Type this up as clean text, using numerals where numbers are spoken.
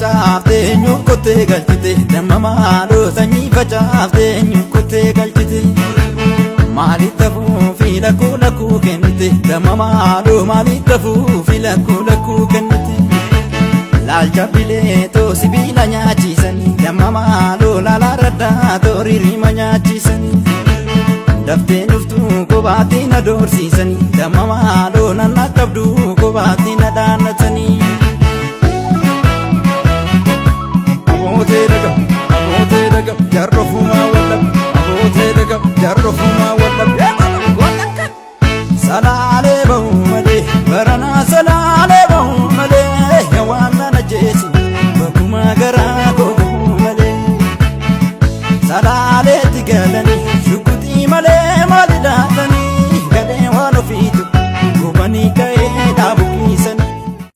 facaafte eenyu kottee galchite damma maaloo sanyii facaafte eenyu kottee galchite maaliif tafuu fi lakkuu kennite damma maaloo maaliif tafuu fi lakkuu kennite laalcha bileetoo sibiila nyaachiisanii damma maaloo laalaa raddaa tooriirima nyaachiisanii daftee dhuftuu kophaatti na doorsiisanii damma maaloo nan akka qabdu kophaatti